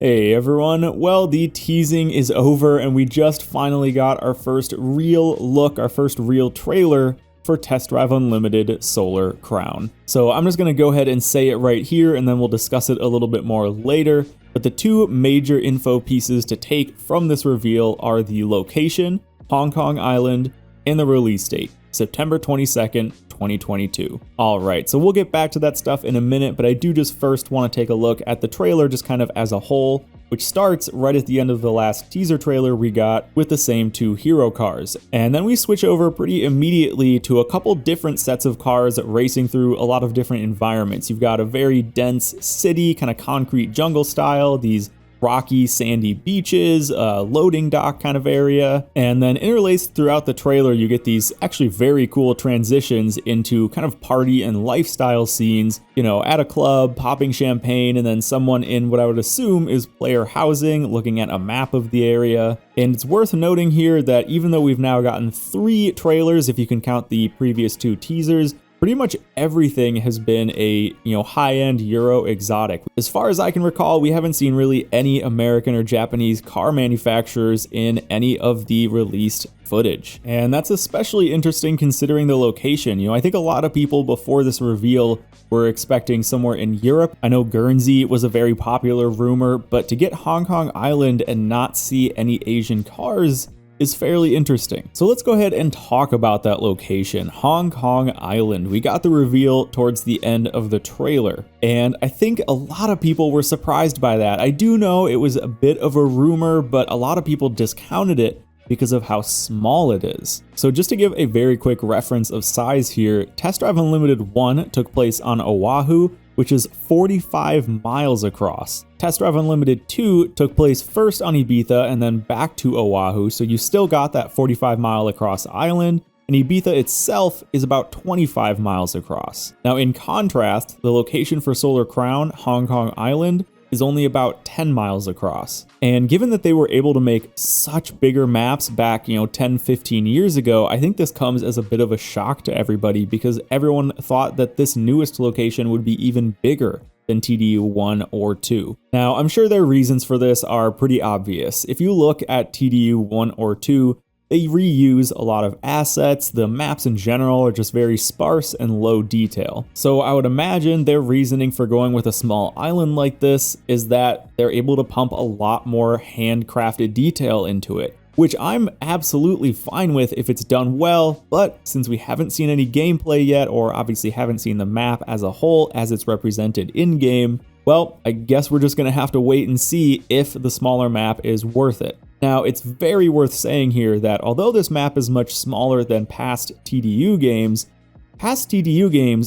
Hey everyone, well, the teasing is over and we just finally got our first real look, our first real trailer for Test Drive Unlimited Solar Crown. So I'm just going to go ahead and say it right here and then we'll discuss it a little bit more later. But the two major info pieces to take from this reveal are the location, Hong Kong Island, and the release date, September 22nd, 2022. Alright, so we'll get back to that stuff in a minute, but I do just first want to take a look at the trailer just kind of as a whole, which starts right at the end of the last teaser trailer we got with the same two hero cars. And then we switch over pretty immediately to a couple different sets of cars racing through a lot of different environments. You've got a very dense city, kind of concrete jungle style, these rocky, sandy beaches, loading dock kind of area. And then interlaced throughout the trailer, you get these actually very cool transitions into kind of party and lifestyle scenes, you know, at a club, popping champagne, and then someone in what I would assume is player housing, looking at a map of the area. And it's worth noting here that even though we've now gotten 3 trailers, if you can count the previous 2 teasers, pretty much everything has been a, high-end Euro exotic. As far as I can recall, we haven't seen really any American or Japanese car manufacturers in any of the released footage. And that's especially interesting considering the location. I think a lot of people before this reveal were expecting somewhere in Europe. I know Guernsey was a very popular rumor, but to get Hong Kong Island and not see any Asian cars is fairly interesting. So let's go ahead and talk about that location, Hong Kong Island. We got the reveal towards the end of the trailer, and I think a lot of people were surprised by that. I do know it was a bit of a rumor, but a lot of people discounted it because of how small it is. So just to give a very quick reference of size here, Test Drive Unlimited 1 took place on Oahu, which is 45 miles across. Test Drive Unlimited 2 took place first on Ibiza and then back to Oahu, so you still got that 45 mile across island, and Ibiza itself is about 25 miles across. Now in contrast, the location for Solar Crown, Hong Kong Island, is only about 10 miles across. And given that they were able to make such bigger maps back, 10, 15 years ago, I think this comes as a bit of a shock to everybody because everyone thought that this newest location would be even bigger than TDU 1 or 2. Now, I'm sure their reasons for this are pretty obvious. If you look at TDU 1 or 2, they reuse a lot of assets. The maps in general are just very sparse and low detail. So I would imagine their reasoning for going with a small island like this is that they're able to pump a lot more handcrafted detail into it, which I'm absolutely fine with if it's done well, but since we haven't seen any gameplay yet, or obviously haven't seen the map as a whole as it's represented in-game, well, I guess we're just gonna have to wait and see if the smaller map is worth it. Now, it's very worth saying here that although this map is much smaller than past TDU games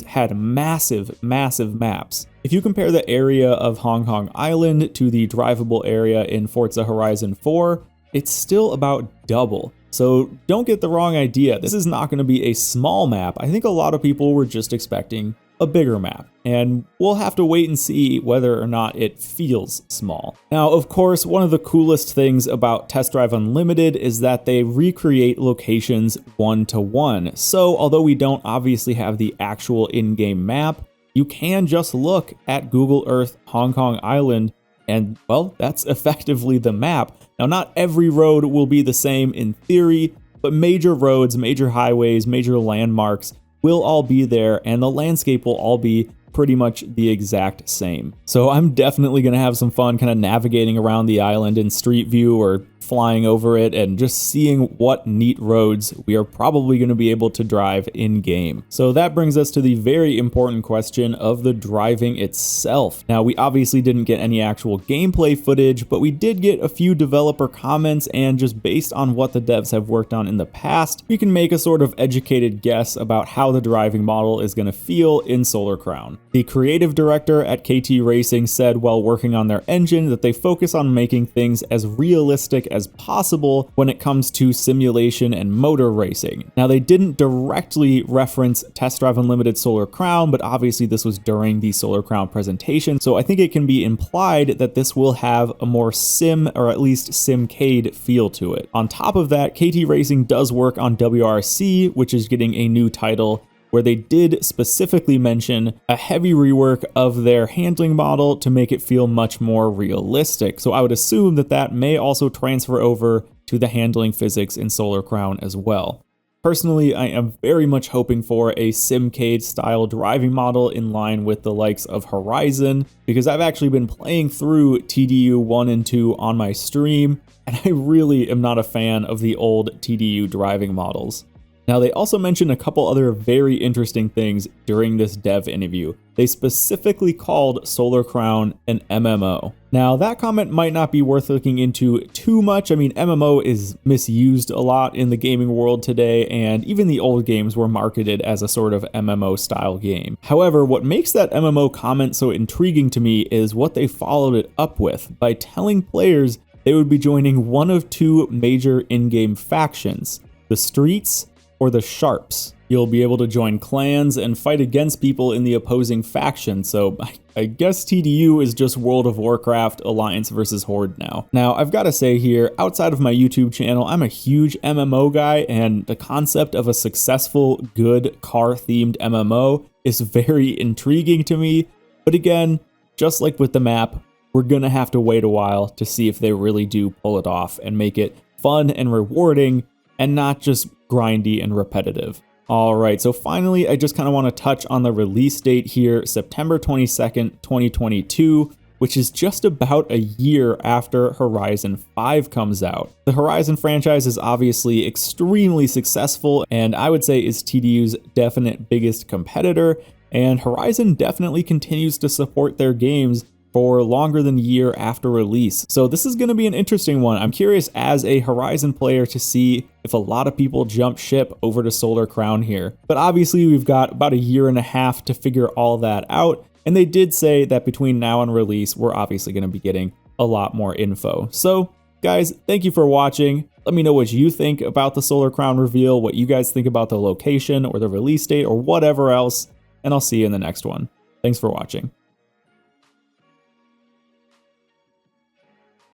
had massive, massive maps. If you compare the area of Hong Kong Island to the drivable area in Forza Horizon 4, it's still about double. So don't get the wrong idea, this is not going to be a small map. I think a lot of people were just expecting a bigger map, and we'll have to wait and see whether or not it feels small. Now, of course, one of the coolest things about Test Drive Unlimited is that they recreate locations one-to-one. So although we don't obviously have the actual in-game map, you can just look at Google Earth Hong Kong Island and, well, that's effectively the map. Now, not every road will be the same in theory, but major roads, major highways, major landmarks will all be there, and the landscape will all be pretty much the exact same. So I'm definitely going to have some fun kind of navigating around the island in Street View or flying over it and just seeing what neat roads we are probably going to be able to drive in game. So that brings us to the very important question of the driving itself. Now, we obviously didn't get any actual gameplay footage, but we did get a few developer comments, and just based on what the devs have worked on in the past, we can make a sort of educated guess about how the driving model is going to feel in Solar Crown. The creative director at KT Racing said while working on their engine that they focus on making things as realistic as possible when it comes to simulation and motor racing. Now, they didn't directly reference Test Drive Unlimited Solar Crown, but obviously this was during the Solar Crown presentation, so I think it can be implied that this will have a more sim, or at least simcade feel to it. On top of that, KT Racing does work on WRC, which is getting a new title where they did specifically mention a heavy rework of their handling model to make it feel much more realistic. So I would assume that that may also transfer over to the handling physics in Solar Crown as well. Personally, I am very much hoping for a Simcade style driving model in line with the likes of Horizon, because I've actually been playing through TDU 1 and 2 on my stream, and I really am not a fan of the old TDU driving models. Now, they also mentioned a couple other very interesting things during this dev interview. They specifically called Solar Crown an MMO. Now, that comment might not be worth looking into too much. I mean, MMO is misused a lot in the gaming world today, and even the old games were marketed as a sort of MMO style game. However, what makes that MMO comment so intriguing to me is what they followed it up with by telling players they would be joining one of two major in-game factions: the Streets or the Sharps. You'll be able to join clans and fight against people in the opposing faction, so I guess TDU is just World of Warcraft Alliance versus Horde now. Now, I've got to say here, outside of my YouTube channel, I'm a huge MMO guy, and the concept of a successful, good car-themed MMO is very intriguing to me, but again, just like with the map, we're gonna have to wait a while to see if they really do pull it off and make it fun and rewarding, and not just grindy and repetitive. Alright, so finally, I just kind of want to touch on the release date here, September 22nd, 2022, which is just about a year after Horizon 5 comes out. The Horizon franchise is obviously extremely successful, and I would say is TDU's definite biggest competitor, and Horizon definitely continues to support their games for longer than a year after release. So this is going to be an interesting one. I'm curious as a Horizon player to see if a lot of people jump ship over to Solar Crown here. But obviously we've got about a year and a half to figure all that out, and they did say that between now and release, we're obviously going to be getting a lot more info. So guys, thank you for watching. Let me know what you think about the Solar Crown reveal, what you guys think about the location or the release date or whatever else, and I'll see you in the next one. Thanks for watching.